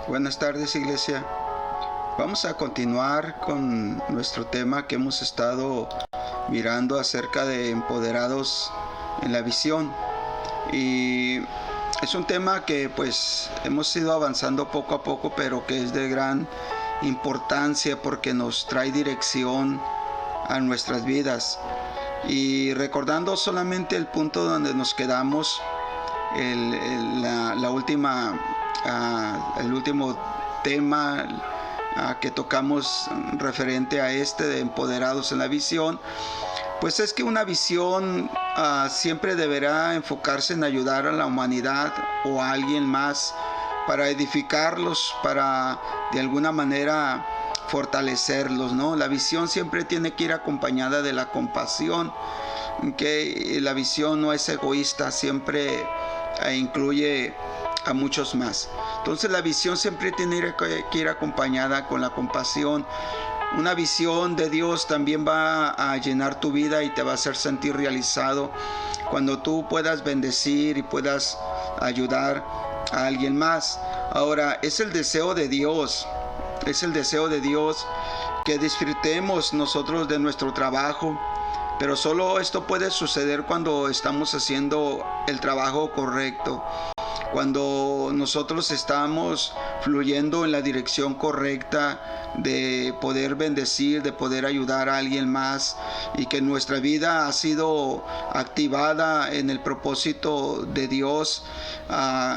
Buenas tardes, iglesia. Vamos a continuar con nuestro tema que hemos estado mirando acerca de empoderados en la visión. Y es un tema que pues hemos ido avanzando poco a poco, pero que es de gran importancia porque nos trae dirección a nuestras vidas. Y recordando solamente el punto donde nos quedamos, el último tema que tocamos referente a este de empoderados en la visión, pues es que una visión siempre deberá enfocarse en ayudar a la humanidad o a alguien más para edificarlos, para de alguna manera fortalecerlos, ¿no? La visión siempre tiene que ir acompañada de la compasión, que la visión no es egoísta, siempre incluye a muchos más. Entonces la visión siempre tiene que ir acompañada con la compasión. Una visión de Dios también va a llenar tu vida y te va a hacer sentir realizado cuando tú puedas bendecir y puedas ayudar a alguien más. Ahora, es el deseo de Dios que disfrutemos nosotros de nuestro trabajo, pero solo esto puede suceder cuando estamos haciendo el trabajo correcto, cuando nosotros estamos fluyendo en la dirección correcta de poder bendecir, de poder ayudar a alguien más, y que nuestra vida ha sido activada en el propósito de Dios,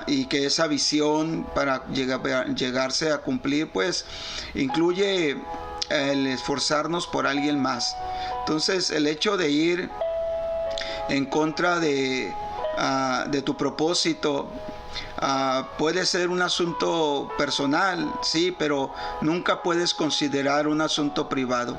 y que esa visión para llegarse a cumplir pues incluye el esforzarnos por alguien más. Entonces el hecho de ir en contra de tu propósito puede ser un asunto personal, sí, pero nunca puedes considerar un asunto privado.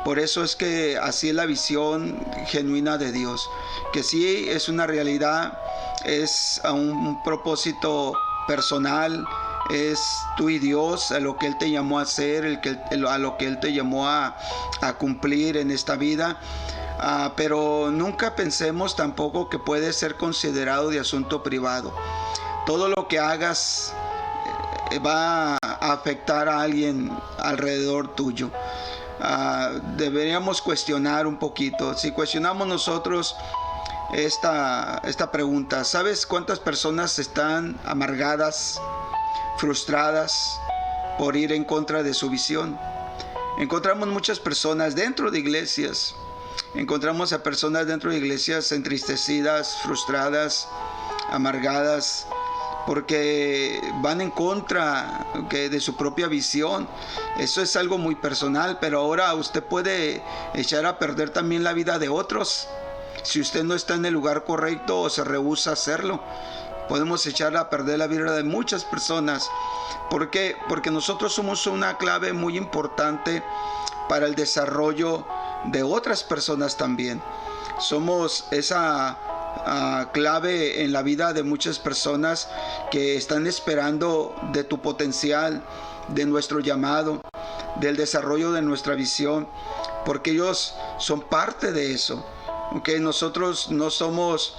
Por eso es que así es la visión genuina de Dios, que sí es una realidad, es un propósito personal, es tú y Dios, a lo que Él te llamó a hacer, a lo que Él te llamó a cumplir en esta vida. Pero nunca pensemos tampoco que puede ser considerado de asunto privado. Todo lo que hagas va a afectar a alguien alrededor tuyo. Deberíamos cuestionar un poquito. Si cuestionamos nosotros esta pregunta, ¿sabes cuántas personas están amargadas, frustradas por ir en contra de su visión? Encontramos muchas personas dentro de iglesias. Encontramos a personas dentro de iglesias entristecidas, frustradas, amargadas, porque van en contra de su propia visión. Eso es algo muy personal, pero ahora usted puede echar a perder también la vida de otros. Si usted no está en el lugar correcto o se rehúsa a hacerlo, podemos echar a perder la vida de muchas personas. ¿Por qué? Porque nosotros somos una clave muy importante para el desarrollo de otras personas también. Somos esa clave en la vida de muchas personas que están esperando de tu potencial, de nuestro llamado, del desarrollo de nuestra visión, porque ellos son parte de eso. Okay, nosotros no somos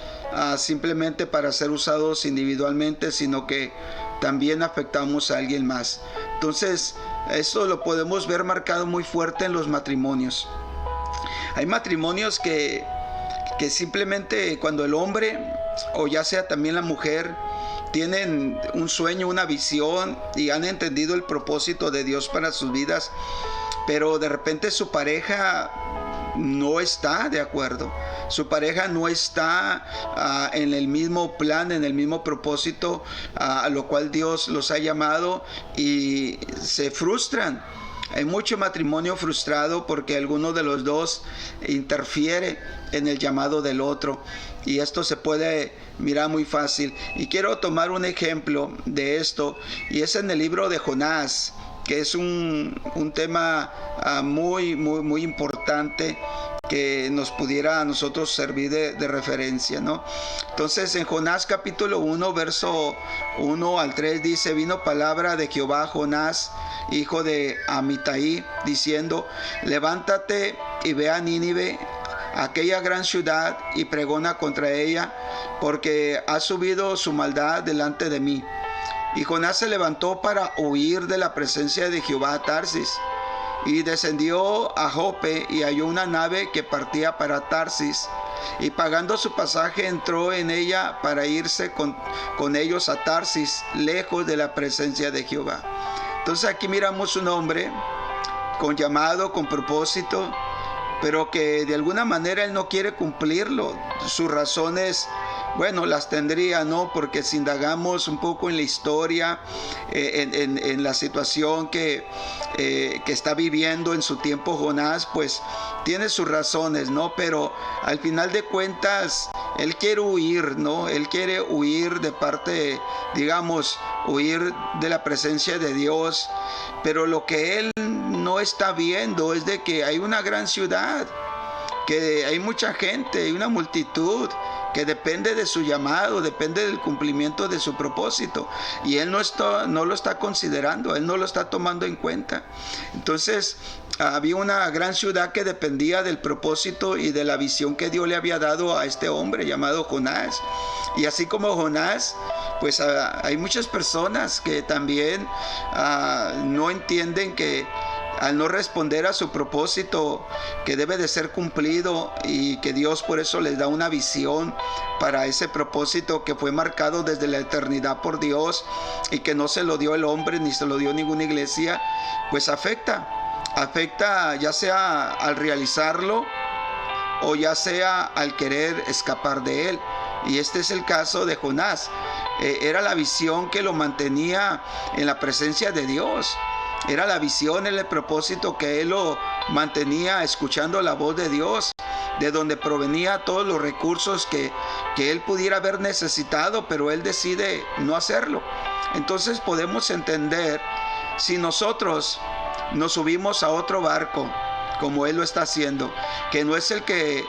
simplemente para ser usados individualmente, sino que también afectamos a alguien más. Entonces, esto lo podemos ver marcado muy fuerte en los matrimonios. Hay matrimonios que simplemente cuando el hombre, o ya sea también la mujer, tienen un sueño, una visión y han entendido el propósito de Dios para sus vidas, pero de repente su pareja no está de acuerdo. Su pareja no está en el mismo plan, en el mismo propósito a lo cual Dios los ha llamado, y se frustran. Hay mucho matrimonio frustrado porque alguno de los dos interfiere en el llamado del otro, y esto se puede mirar muy fácil. Y quiero tomar un ejemplo de esto, y es en el libro de Jonás, que es un tema muy importante, que nos pudiera a nosotros servir de referencia, ¿no? Entonces en Jonás capítulo 1, verso 1 al 3 dice: vino palabra de Jehová a Jonás, hijo de Amitai, diciendo: levántate y ve a Nínive, aquella gran ciudad, y pregona contra ella, porque ha subido su maldad delante de mí. Y Jonás se levantó para huir de la presencia de Jehová a Tarsis. Y descendió a Jope y halló una nave que partía para Tarsis. Y pagando su pasaje entró en ella para irse con ellos a Tarsis, lejos de la presencia de Jehová. Entonces aquí miramos un hombre con llamado, con propósito, pero que de alguna manera él no quiere cumplirlo. Sus razones, bueno, las tendría, ¿no? Porque si indagamos un poco en la historia, en la situación que está viviendo en su tiempo Jonás, pues tiene sus razones, ¿no? Pero al final de cuentas, él quiere huir, ¿no? Él quiere huir de parte, digamos, huir de la presencia de Dios. Pero lo que él no está viendo es de que hay una gran ciudad, que hay mucha gente, hay una multitud que depende de su llamado, depende del cumplimiento de su propósito, y él no lo está considerando, él no lo está tomando en cuenta. Entonces había una gran ciudad que dependía del propósito y de la visión que Dios le había dado a este hombre llamado Jonás. Y así como Jonás, pues hay muchas personas que también no entienden que al no responder a su propósito que debe de ser cumplido, y que Dios por eso les da una visión para ese propósito que fue marcado desde la eternidad por Dios y que no se lo dio el hombre ni se lo dio ninguna iglesia, pues afecta ya sea al realizarlo o ya sea al querer escapar de él. Y este es el caso de Jonás. Era la visión que lo mantenía en la presencia de Dios. Era la visión, el propósito que él lo mantenía escuchando la voz de Dios, de donde provenía todos los recursos que él pudiera haber necesitado, pero él decide no hacerlo. Entonces podemos entender, si nosotros nos subimos a otro barco, como él lo está haciendo, que no es el que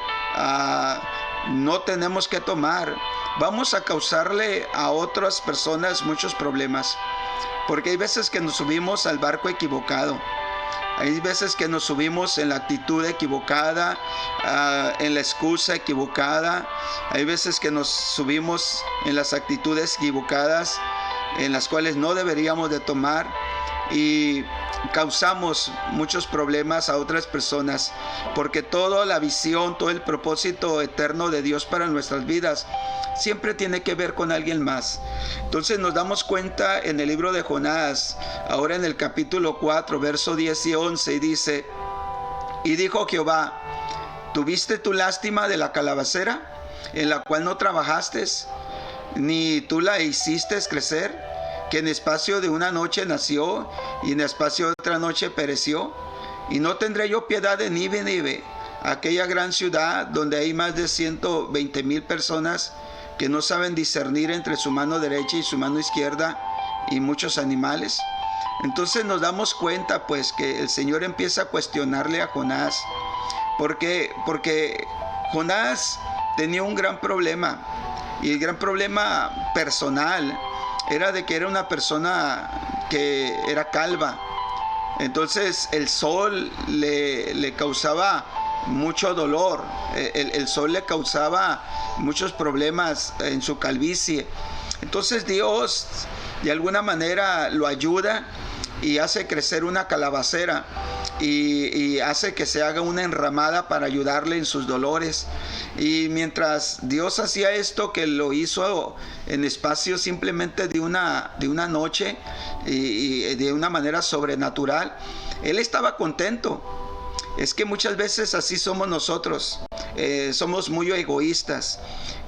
no tenemos que tomar, vamos a causarle a otras personas muchos problemas. Porque hay veces que nos subimos al barco equivocado. Hay veces que nos subimos en la actitud equivocada, en la excusa equivocada. Hay veces que nos subimos en las actitudes equivocadas, en las cuales no deberíamos de tomar, y causamos muchos problemas a otras personas, porque toda la visión, todo el propósito eterno de Dios para nuestras vidas siempre tiene que ver con alguien más. Entonces nos damos cuenta en el libro de Jonás, ahora en el capítulo 4, verso 10 y 11, y dice: y dijo Jehová, ¿tuviste tu lástima de la calabacera, en la cual no trabajaste, ni tú la hiciste crecer, que en espacio de una noche nació y en espacio de otra noche pereció? Y no tendré yo piedad de Nínive, aquella gran ciudad donde hay más de 120,000 personas que no saben discernir entre su mano derecha y su mano izquierda, y muchos animales. Entonces nos damos cuenta pues que el Señor empieza a cuestionarle a Jonás, porque Jonás tenía un gran problema, y el gran problema personal era de que era una persona que era calva. Entonces el sol le causaba mucho dolor, el sol le causaba muchos problemas en su calvicie. Entonces Dios de alguna manera lo ayuda y hace crecer una calabacera, y hace que se haga una enramada para ayudarle en sus dolores. Y mientras Dios hacía esto, que lo hizo en espacio simplemente de una noche y de una manera sobrenatural, él estaba contento. Es que muchas veces así somos nosotros, somos muy egoístas,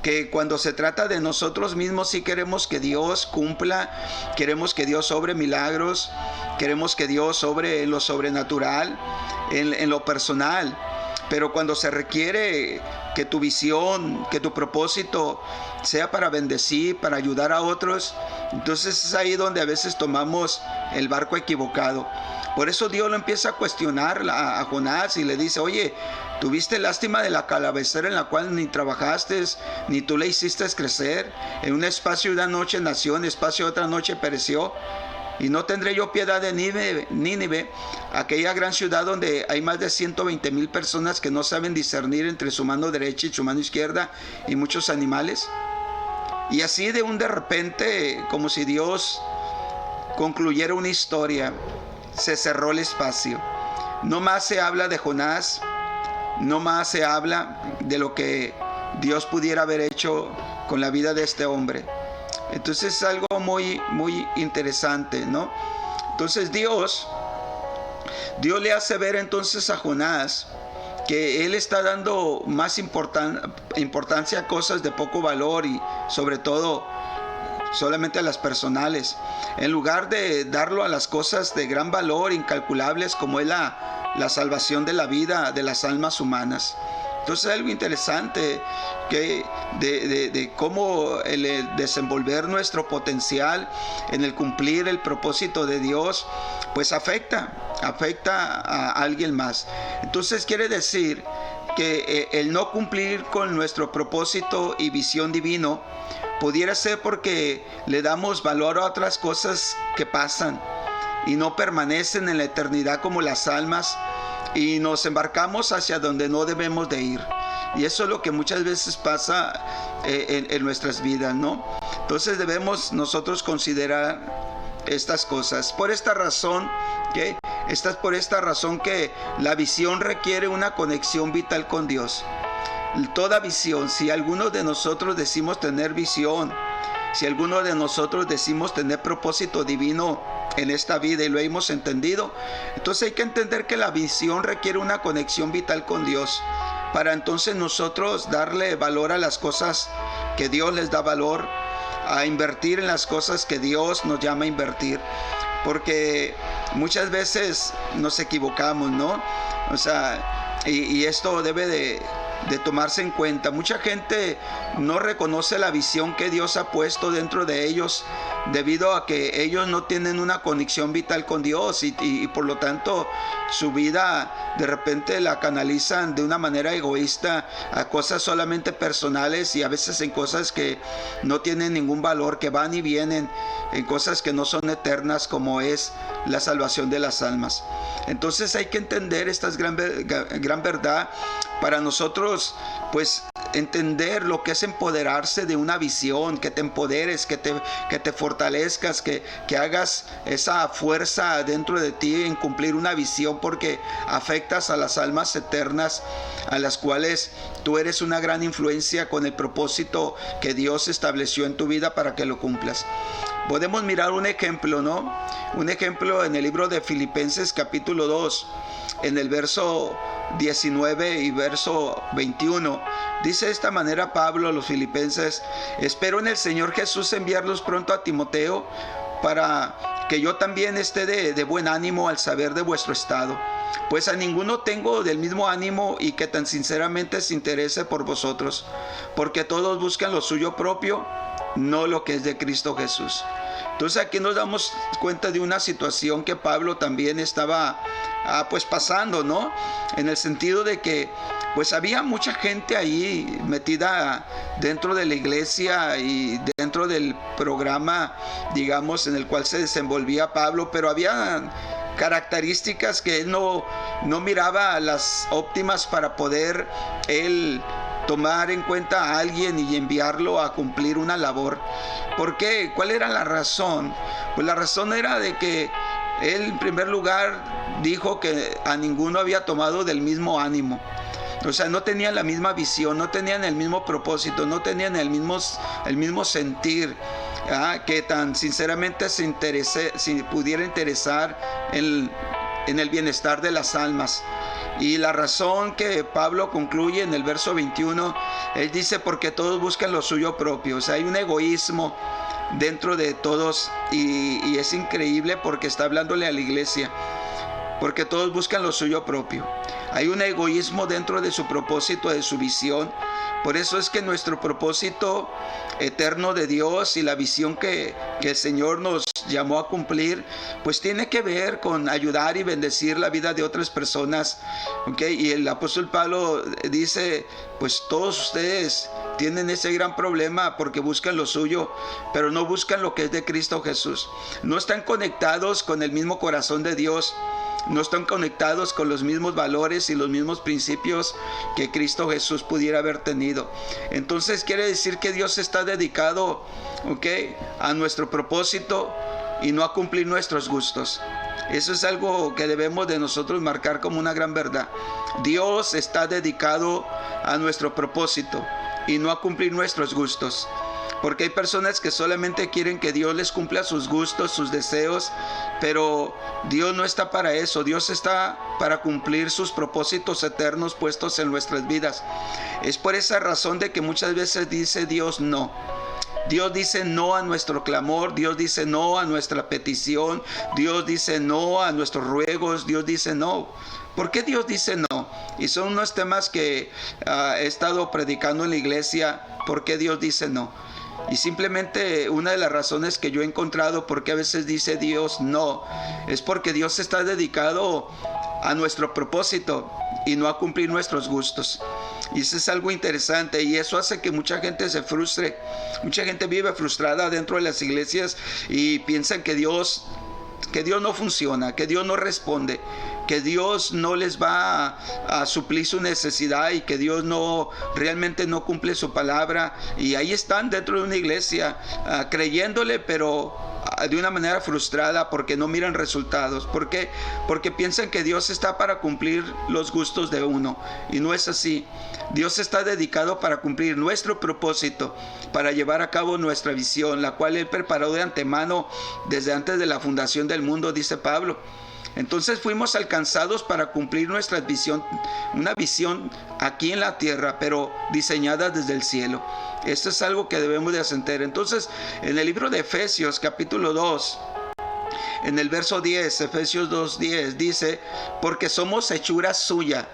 que cuando se trata de nosotros mismos sí queremos que Dios cumpla, queremos que Dios obre milagros, queremos que Dios obre en lo sobrenatural, en lo personal. Pero cuando se requiere que tu visión, que tu propósito sea para bendecir, para ayudar a otros, entonces es ahí donde a veces tomamos el barco equivocado. Por eso Dios lo empieza a cuestionar a Jonás y le dice: oye, ¿tuviste lástima de la calabacera en la cual ni trabajaste, ni tú la hiciste crecer? En un espacio de una noche nació, en espacio de otra noche pereció. Y no tendré yo piedad de Nínive, aquella gran ciudad donde hay más de 120,000 personas que no saben discernir entre su mano derecha y su mano izquierda, y muchos animales. Y así de repente, como si Dios concluyera una historia, se cerró el espacio. No más se habla de Jonás, no más se habla de lo que Dios pudiera haber hecho con la vida de este hombre. Entonces es algo muy, muy interesante, ¿no? Entonces Dios le hace ver entonces a Jonás que él está dando más importancia a cosas de poco valor y sobre todo solamente a las personales, en lugar de darlo a las cosas de gran valor, incalculables, como es la salvación de la vida de las almas humanas. Entonces es algo interesante que de cómo el desenvolver nuestro potencial en el cumplir el propósito de Dios, pues afecta a alguien más. Entonces quiere decir que el no cumplir con nuestro propósito y visión divino pudiera ser porque le damos valor a otras cosas que pasan y no permanecen en la eternidad, como las almas, y nos embarcamos hacia donde no debemos de ir. Y eso es lo que muchas veces pasa en nuestras vidas, ¿no? Entonces debemos nosotros considerar estas cosas. Por esta razón que la visión requiere una conexión vital con Dios. Toda visión, si alguno de nosotros decimos tener visión, si alguno de nosotros decimos tener propósito divino en esta vida y lo hemos entendido, entonces hay que entender que la visión requiere una conexión vital con Dios, para entonces nosotros darle valor a las cosas que Dios les da valor, a invertir en las cosas que Dios nos llama a invertir, porque muchas veces nos equivocamos, ¿no? O sea, y esto debe de tomarse en cuenta. Mucha gente no reconoce la visión que Dios ha puesto dentro de ellos, debido a que ellos no tienen una conexión vital con Dios y por lo tanto su vida de repente la canalizan de una manera egoísta a cosas solamente personales, y a veces en cosas que no tienen ningún valor, que van y vienen, en cosas que no son eternas, como es la salvación de las almas. Entonces hay que entender esta gran verdad para nosotros, pues entender lo que es empoderarse de una visión, que te empoderes, que te fortalezcas, que hagas esa fuerza dentro de ti en cumplir una visión, porque afectas a las almas eternas, a las cuales tú eres una gran influencia con el propósito que Dios estableció en tu vida para que lo cumplas. Podemos mirar un ejemplo, ¿no? Un ejemplo en el libro de Filipenses capítulo 2, en el verso 19 y verso 21. Dice de esta manera Pablo a los filipenses: espero en el Señor Jesús enviarlos pronto a Timoteo, para que yo también esté de buen ánimo al saber de vuestro estado. Pues a ninguno tengo del mismo ánimo y que tan sinceramente se interese por vosotros, porque todos buscan lo suyo propio, no lo que es de Cristo Jesús. Entonces aquí nos damos cuenta de una situación que Pablo también estaba pues pasando, ¿no? En el sentido de que pues había mucha gente ahí metida dentro de la iglesia y dentro del programa, digamos, en el cual se desenvolvía Pablo, pero había características que él no miraba las óptimas para poder él tomar en cuenta a alguien y enviarlo a cumplir una labor. ¿Por qué? ¿Cuál era la razón? Pues la razón era de que él, en primer lugar, dijo que a ninguno había tomado del mismo ánimo. O sea, no tenían la misma visión, no tenían el mismo propósito, no tenían el mismo sentir, que tan sinceramente si pudiera interesar en el bienestar de las almas. Y la razón que Pablo concluye en el verso 21, él dice: porque todos buscan lo suyo propio. O sea, hay un egoísmo dentro de todos, y es increíble porque está hablándole a la iglesia, porque todos buscan lo suyo propio. Hay un egoísmo dentro de su propósito, de su visión. Por eso es que nuestro propósito eterno de Dios y la visión que el Señor nos llamó a cumplir, pues tiene que ver con ayudar y bendecir la vida de otras personas, ¿okay? Y el apóstol Pablo dice: pues todos ustedes tienen ese gran problema porque buscan lo suyo, pero no buscan lo que es de Cristo Jesús. No están conectados con el mismo corazón de Dios. No están conectados con los mismos valores y los mismos principios que Cristo Jesús pudiera haber tenido. Entonces quiere decir que Dios está dedicado, a nuestro propósito, y no a cumplir nuestros gustos. Eso es algo que debemos de nosotros marcar como una gran verdad. Dios está dedicado a nuestro propósito y no a cumplir nuestros gustos. Porque hay personas que solamente quieren que Dios les cumpla sus gustos, sus deseos, pero Dios no está para eso. Dios está para cumplir sus propósitos eternos puestos en nuestras vidas. Es por esa razón de que muchas veces dice Dios no. Dios dice no a nuestro clamor, Dios dice no a nuestra petición, Dios dice no a nuestros ruegos, Dios dice no. ¿Por qué Dios dice no? Y son unos temas que he estado predicando en la iglesia. ¿Por qué Dios dice no? Y simplemente una de las razones que yo he encontrado por qué a veces dice Dios no, es porque Dios está dedicado a nuestro propósito y no a cumplir nuestros gustos. Y eso es algo interesante, y eso hace que mucha gente se frustre. Mucha gente vive frustrada dentro de las iglesias y piensan que Dios no funciona, que Dios no responde, que Dios no les va a suplir su necesidad y que Dios realmente no cumple su palabra. Y ahí están dentro de una iglesia creyéndole, pero de una manera frustrada porque no miran resultados. ¿Por qué? Porque piensan que Dios está para cumplir los gustos de uno, y no es así. Dios está dedicado para cumplir nuestro propósito, para llevar a cabo nuestra visión, la cual Él preparó de antemano desde antes de la fundación del mundo, dice Pablo. Entonces fuimos alcanzados para cumplir nuestra visión, una visión aquí en la tierra, pero diseñada desde el cielo. Esto es algo que debemos de asenter. Entonces, en el libro de Efesios, capítulo 2, en el verso 10, Efesios 2:10, dice, porque somos hechura suya.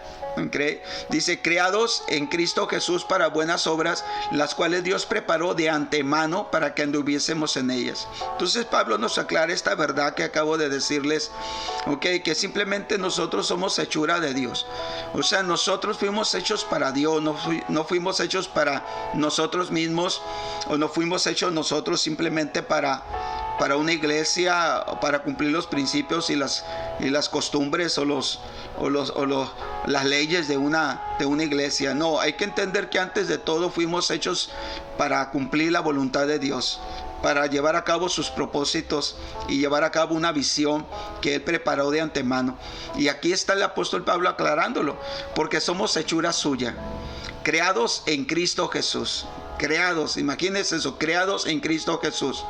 Dice, creados en Cristo Jesús para buenas obras, las cuales Dios preparó de antemano para que anduviésemos en ellas. Entonces Pablo nos aclara esta verdad que acabo de decirles, que simplemente nosotros somos hechura de Dios. O sea, nosotros fuimos hechos para Dios, no fuimos hechos para nosotros mismos, o no fuimos hechos nosotros simplemente para una iglesia, para cumplir los principios y las costumbres o las leyes de una iglesia. No, hay que entender que antes de todo fuimos hechos para cumplir la voluntad de Dios, para llevar a cabo sus propósitos y llevar a cabo una visión que Él preparó de antemano. Y aquí está el apóstol Pablo aclarándolo, porque somos hechura suya, creados en Cristo Jesús. Creados, imagínense eso, creados en Cristo Jesús.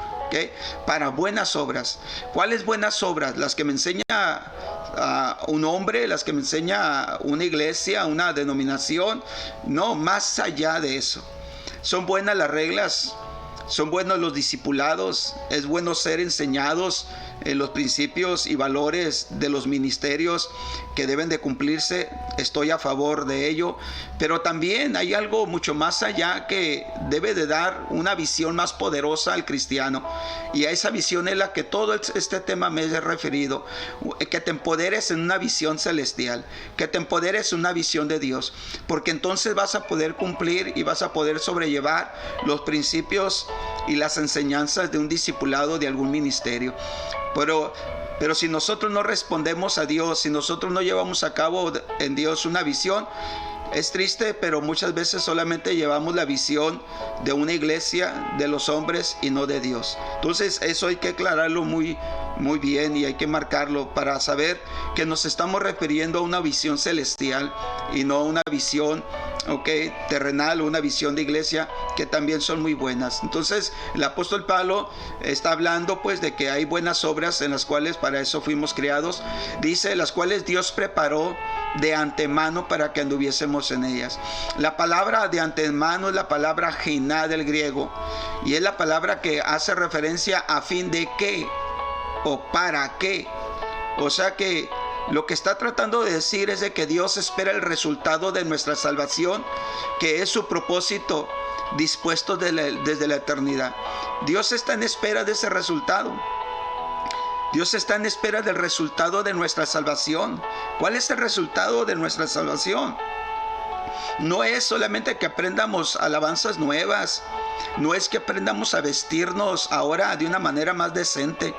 Para buenas obras. ¿Cuáles buenas obras? Las que me enseña un hombre, las que me enseña una iglesia, una denominación. No, más allá de eso. Son buenas las reglas, son buenos los discipulados, es bueno ser enseñados en los principios y valores de los ministerios que deben de cumplirse. Estoy a favor de ello, pero también hay algo mucho más allá que debe de dar una visión más poderosa al cristiano, y a esa visión es la que todo este tema me he referido, que te empoderes en una visión celestial, que te empoderes en una visión de Dios, porque entonces vas a poder cumplir y vas a poder sobrellevar los principios y las enseñanzas de un discipulado de algún ministerio. Pero si nosotros no respondemos a Dios, si nosotros no llevamos a cabo en Dios una visión, es triste, pero muchas veces solamente llevamos la visión de una iglesia, de los hombres, y no de Dios. Entonces eso hay que aclararlo muy bien, y hay que marcarlo para saber que nos estamos refiriendo a una visión celestial y no a una visión terrenal, o una visión de iglesia, que también son muy buenas. Entonces el apóstol Pablo está hablando pues de que hay buenas obras en las cuales para eso fuimos creados. Dice, las cuales Dios preparó de antemano para que anduviésemos en ellas. La palabra de antemano es la palabra jiná del griego, y es la palabra que hace referencia a fin de qué o para qué. O sea que lo que está tratando de decir es de que Dios espera el resultado de nuestra salvación, que es su propósito dispuesto desde la eternidad. Dios está en espera de ese resultado. Dios está en espera del resultado de nuestra salvación. ¿Cuál es el resultado de nuestra salvación? No es solamente que aprendamos alabanzas nuevas, no es que aprendamos a vestirnos ahora de una manera más decente.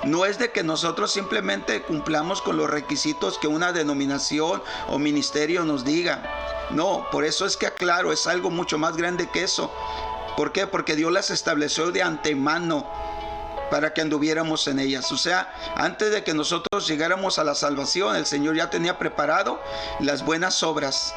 No es de que nosotros simplemente cumplamos con los requisitos que una denominación o ministerio nos diga. No, por eso es que aclaro, es algo mucho más grande que eso. ¿Por qué? Porque Dios las estableció de antemano para que anduviéramos en ellas. O sea, antes de que nosotros llegáramos a la salvación, el Señor ya tenía preparado las buenas obras.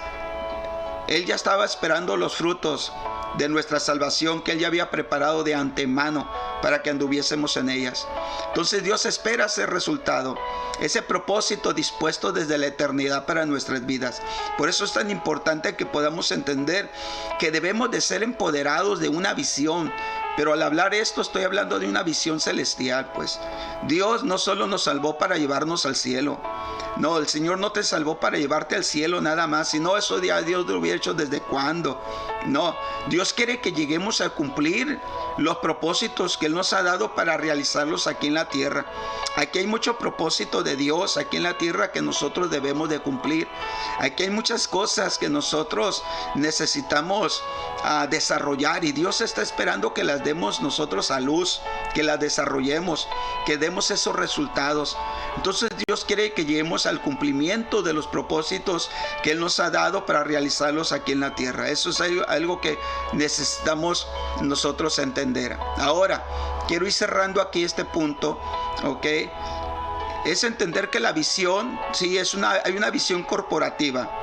Él ya estaba esperando los frutos de nuestra salvación que Él ya había preparado de antemano para que anduviésemos en ellas. Entonces Dios espera ese resultado, ese propósito dispuesto desde la eternidad para nuestras vidas. Por eso es tan importante que podamos entender que debemos de ser empoderados de una visión. Pero al hablar esto estoy hablando de una visión celestial, pues. Dios no solo nos salvó para llevarnos al cielo. No, el Señor no te salvó para llevarte al cielo nada más. Si no, eso ya Dios lo hubiera hecho desde cuándo. No, Dios quiere que lleguemos a cumplir los propósitos que Él nos ha dado para realizarlos aquí en la tierra. Aquí hay mucho propósito de Dios aquí en la tierra que nosotros debemos de cumplir. Aquí hay muchas cosas que nosotros necesitamos desarrollar, y Dios está esperando que las demos nosotros a luz, que las desarrollemos, que demos esos resultados. Entonces Dios quiere que lleguemos al cumplimiento de los propósitos que Él nos ha dado para realizarlos aquí en la tierra. Eso es algo que necesitamos nosotros entender. Ahora, quiero ir cerrando aquí este punto, ¿ok? Es entender que la visión, sí, hay una visión corporativa.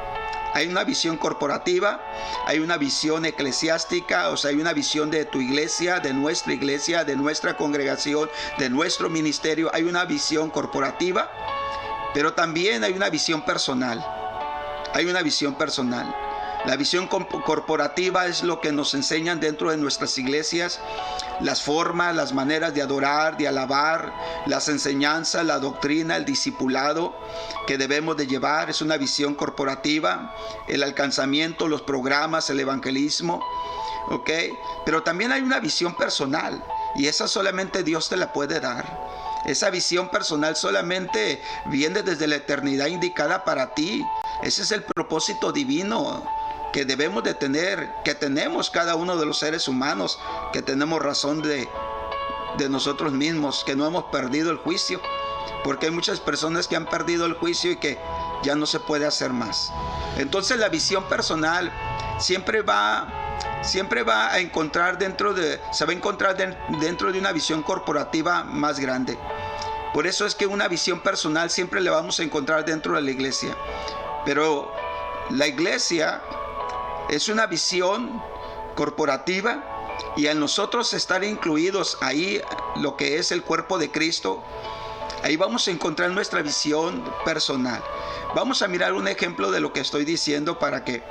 Hay una visión corporativa, hay una visión eclesiástica, o sea, hay una visión de tu iglesia, de nuestra congregación, de nuestro ministerio. Hay una visión corporativa, pero también hay una visión personal. Hay una visión personal. La visión corporativa es lo que nos enseñan dentro de nuestras iglesias, las formas, las maneras de adorar, de alabar, las enseñanzas, la doctrina, el discipulado que debemos de llevar. Es una visión corporativa, el alcanzamiento, los programas, el evangelismo, ¿ok? Pero también hay una visión personal, y esa solamente Dios te la puede dar. Esa visión personal solamente viene desde la eternidad indicada para ti. Ese es el propósito divino que debemos de tener, que tenemos cada uno de los seres humanos, que tenemos razón de nosotros mismos, que no hemos perdido el juicio, porque hay muchas personas que han perdido el juicio y que ya no se puede hacer más. Entonces la visión personal siempre va a encontrar dentro de una visión corporativa más grande. Por eso es que una visión personal siempre la vamos a encontrar dentro de la iglesia. Pero la iglesia es una visión corporativa, y al nosotros estar incluidos ahí, lo que es el cuerpo de Cristo, ahí vamos a encontrar nuestra visión personal. Vamos a mirar un ejemplo de lo que estoy diciendo para que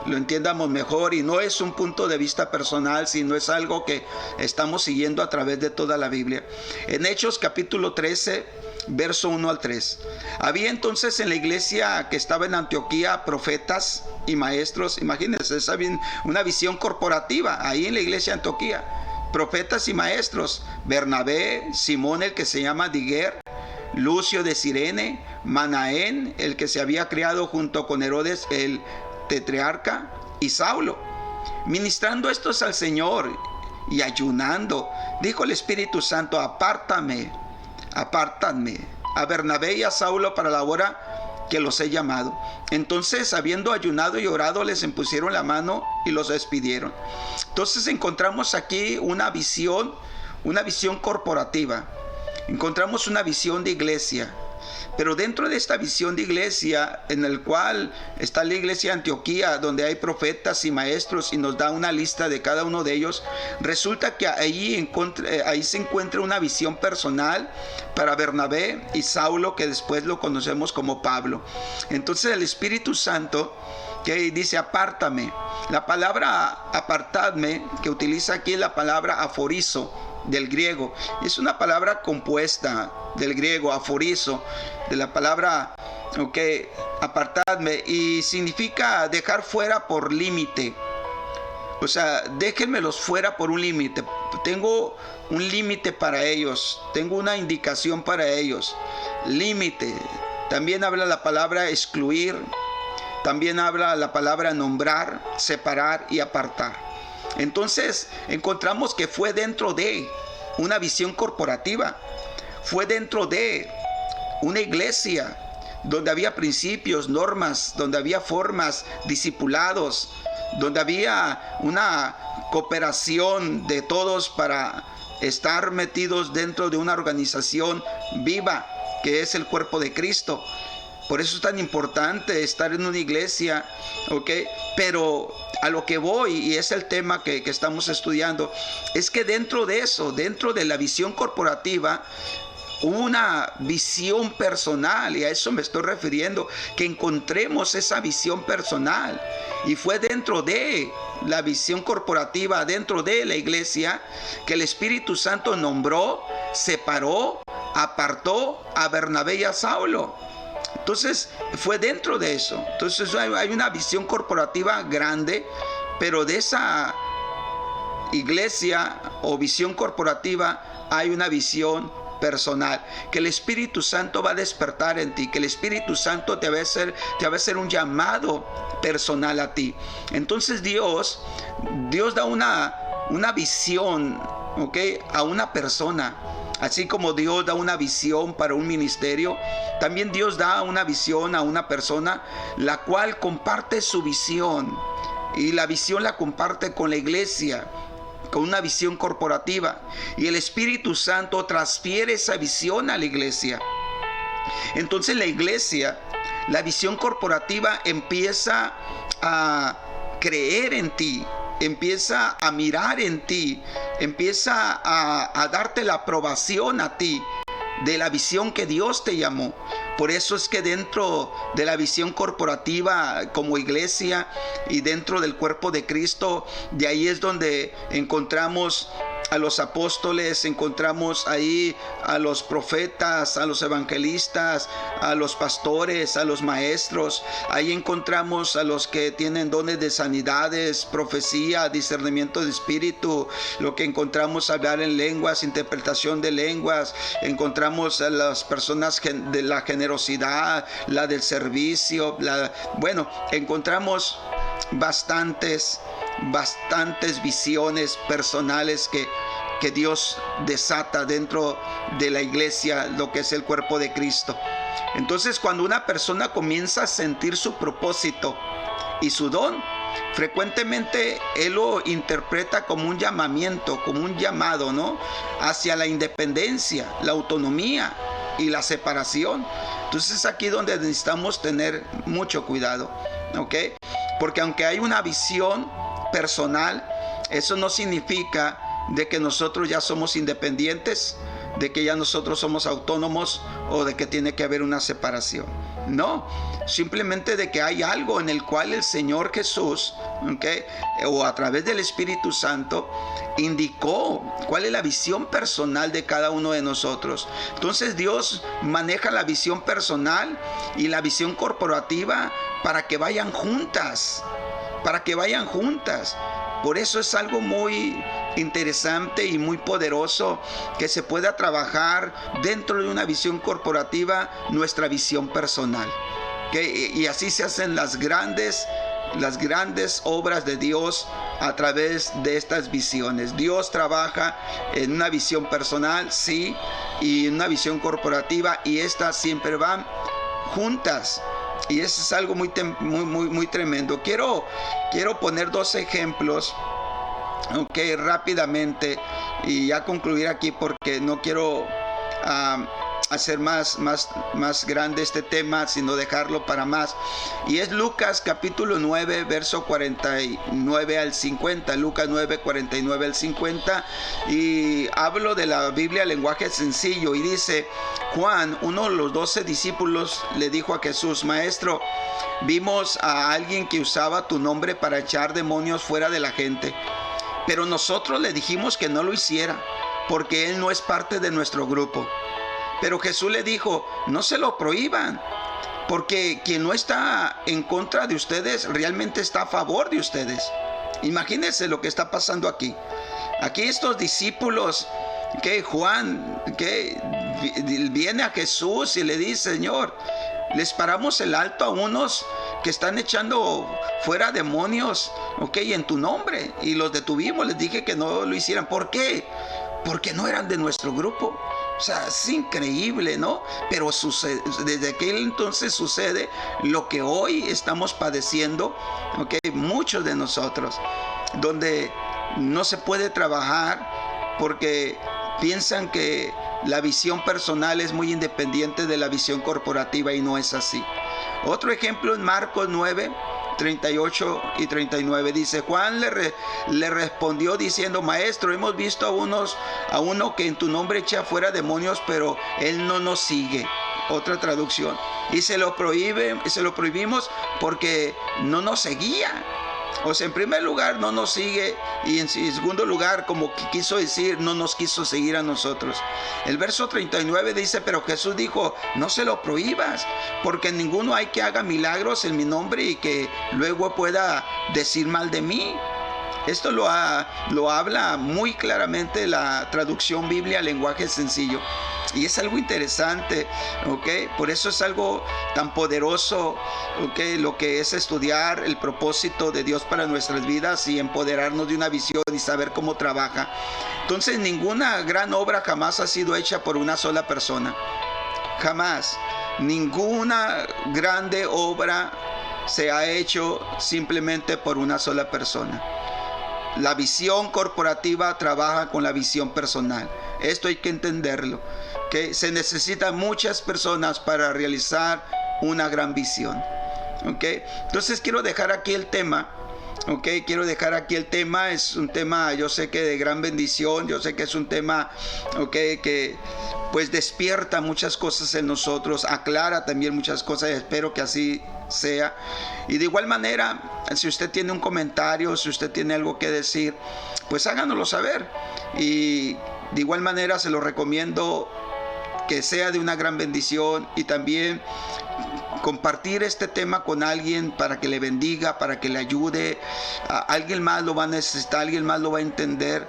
lo entiendamos mejor, y no es un punto de vista personal, sino es algo que estamos siguiendo a través de toda la Biblia. En Hechos capítulo 13, verso 1 al 3. Había entonces en la iglesia que estaba en Antioquía profetas y maestros. Imagínense, esa una visión corporativa ahí en la iglesia de Antioquía. Profetas y maestros: Bernabé, Simón el que se llama Niger, Lucio de Cirene, Manaén el que se había criado junto con Herodes el tetrarca, y Saulo. Ministrando estos al Señor y ayunando, dijo el Espíritu Santo: apártame a Bernabé y a Saulo para la obra que los he llamado. Entonces, habiendo ayunado y orado, les impusieron la mano y los despidieron. Entonces encontramos aquí una visión corporativa. Encontramos una visión de iglesia. Pero dentro de esta visión de iglesia, en el cual está la iglesia de Antioquía, donde hay profetas y maestros, y nos da una lista de cada uno de ellos, resulta que ahí se encuentra una visión personal para Bernabé y Saulo, que después lo conocemos como Pablo. Entonces el Espíritu Santo, que dice apártame, la palabra apartadme que utiliza aquí es la palabra aforizo del griego. Es una palabra compuesta del griego aforizo, de la palabra apartadme, y significa dejar fuera por límite. O sea, déjenmelos fuera por un límite. Tengo un límite para ellos, tengo una indicación para ellos. Límite. También habla la palabra excluir, también habla la palabra nombrar, separar y apartar. Entonces encontramos que fue dentro de una visión corporativa, fue dentro de una iglesia donde había principios, normas, donde había formas, discipulados, donde había una cooperación de todos para estar metidos dentro de una organización viva que es el cuerpo de Cristo. Por eso es tan importante estar en una iglesia, ¿ok? Pero a lo que voy, y es el tema que estamos estudiando, es que dentro de eso, dentro de la visión corporativa, una visión personal, y a eso me estoy refiriendo, que encontremos esa visión personal. Y fue dentro de la visión corporativa, dentro de la iglesia, que el Espíritu Santo nombró, separó, apartó a Bernabé y a Saulo. Entonces fue dentro de eso. Entonces hay una visión corporativa grande, pero de esa iglesia o visión corporativa hay una visión personal, que el Espíritu Santo va a despertar en ti, que el Espíritu Santo te va a hacer un llamado personal a ti. Entonces Dios da una visión, ¿ok?, a una persona. Así como Dios da una visión para un ministerio, también Dios da una visión a una persona, la cual comparte su visión, y la visión la comparte con la iglesia, con una visión corporativa, y el Espíritu Santo transfiere esa visión a la iglesia. Entonces la iglesia, la visión corporativa empieza a creer en ti, empieza a mirar en ti, empieza a darte la aprobación a ti de la visión que Dios te llamó. Por eso es que dentro de la visión corporativa como iglesia y dentro del cuerpo de Cristo, de ahí es donde encontramos a los apóstoles, encontramos ahí a los profetas, a los evangelistas, a los pastores, a los maestros. Ahí encontramos a los que tienen dones de sanidades, profecía, discernimiento de espíritu, lo que encontramos hablar en lenguas, interpretación de lenguas. Encontramos a las personas de la generosidad, la del servicio, encontramos bastantes visiones personales que Dios desata dentro de la iglesia, lo que es el cuerpo de Cristo. Entonces, cuando una persona comienza a sentir su propósito y su don, frecuentemente él lo interpreta como un llamamiento, como un llamado, ¿no?, hacia la independencia, la autonomía y la separación. Entonces es aquí donde necesitamos tener mucho cuidado, ¿ok? Porque aunque hay una visión personal, eso no significa de que nosotros ya somos independientes, de que ya nosotros somos autónomos o de que tiene que haber una separación. No, simplemente de que hay algo en el cual el Señor Jesús, ¿okay?, o a través del Espíritu Santo, indicó cuál es la visión personal de cada uno de nosotros. Entonces Dios maneja la visión personal y la visión corporativa para que vayan juntas, Por eso es algo muy interesante y muy poderoso que se pueda trabajar dentro de una visión corporativa nuestra visión personal. Y así se hacen las grandes obras de Dios a través de estas visiones. Dios trabaja en una visión personal, sí, y en una visión corporativa, y estas siempre van juntas. Y eso es algo muy tremendo. Quiero poner dos ejemplos, rápidamente, y ya concluir aquí porque no quiero hacer más grande este tema, sino dejarlo para más. Y es Lucas capítulo 9, verso 49 al 50. Lucas 9, 49 al 50. Y hablo de la Biblia lenguaje sencillo. Y dice: Juan, uno de los 12 discípulos, le dijo a Jesús: Maestro, vimos a alguien que usaba tu nombre para echar demonios fuera de la gente, pero nosotros le dijimos que no lo hiciera, porque él no es parte de nuestro grupo. Pero Jesús le dijo: no se lo prohíban, porque quien no está en contra de ustedes realmente está a favor de ustedes. Imagínense lo que está pasando aquí. Aquí estos discípulos, Juan, viene a Jesús y le dice: Señor, les paramos el alto a unos que están echando fuera demonios, en tu nombre, y los detuvimos, les dije que no lo hicieran. ¿Por qué? Porque no eran de nuestro grupo. O sea, es increíble, ¿no? Pero desde aquel entonces sucede lo que hoy estamos padeciendo, muchos de nosotros, donde no se puede trabajar porque piensan que la visión personal es muy independiente de la visión corporativa y no es así. Otro ejemplo en Marcos 9, 38 y 39 dice: Juan le respondió diciendo: Maestro, hemos visto a uno que en tu nombre echa fuera demonios, pero él no nos sigue. Otra traducción: y se lo prohibimos porque no nos seguía. O sea, en primer lugar no nos sigue, y en segundo lugar, como quiso decir, no nos quiso seguir a nosotros. El verso 39 dice: pero Jesús dijo: no se lo prohíbas, porque ninguno hay que haga milagros en mi nombre y que luego pueda decir mal de mí. Esto lo habla muy claramente la traducción Biblia, lenguaje sencillo. Y es algo interesante, ¿ok? Por eso es algo tan poderoso, ¿ok? Lo que es estudiar el propósito de Dios para nuestras vidas y empoderarnos de una visión y saber cómo trabaja. Entonces, ninguna gran obra jamás ha sido hecha por una sola persona. Jamás. Ninguna grande obra se ha hecho simplemente por una sola persona. La visión corporativa trabaja con la visión personal. Esto hay que entenderlo, que se necesitan muchas personas para realizar una gran visión. ¿Okay? Entonces quiero dejar aquí el tema. Okay, quiero dejar aquí el tema. Es un tema, yo sé que de gran bendición. Yo sé que es un tema, que pues despierta muchas cosas en nosotros, aclara también muchas cosas. Espero que así sea. Y de igual manera, si usted tiene un comentario, si usted tiene algo que decir, pues háganoslo saber. Y de igual manera se lo recomiendo, que sea de una gran bendición, y también compartir este tema con alguien para que le bendiga, para que le ayude. Alguien más lo va a necesitar, alguien más lo va a entender.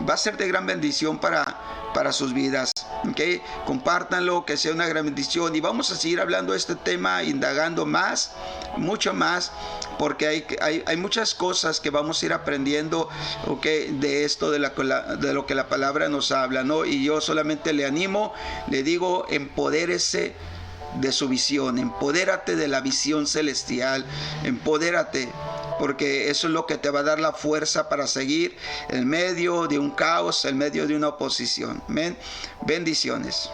Va a ser de gran bendición para sus vidas. ¿Okay? Compártanlo, que sea una gran bendición, y vamos a seguir hablando de este tema, indagando más, mucho más, porque hay muchas cosas que vamos a ir aprendiendo, ¿okay? De esto, de lo que la palabra nos habla, ¿no? Y yo solamente le animo, le digo: empodérese de su visión, empodérate de la visión celestial, empodérate, porque eso es lo que te va a dar la fuerza para seguir en medio de un caos, en medio de una oposición. Amén. Bendiciones.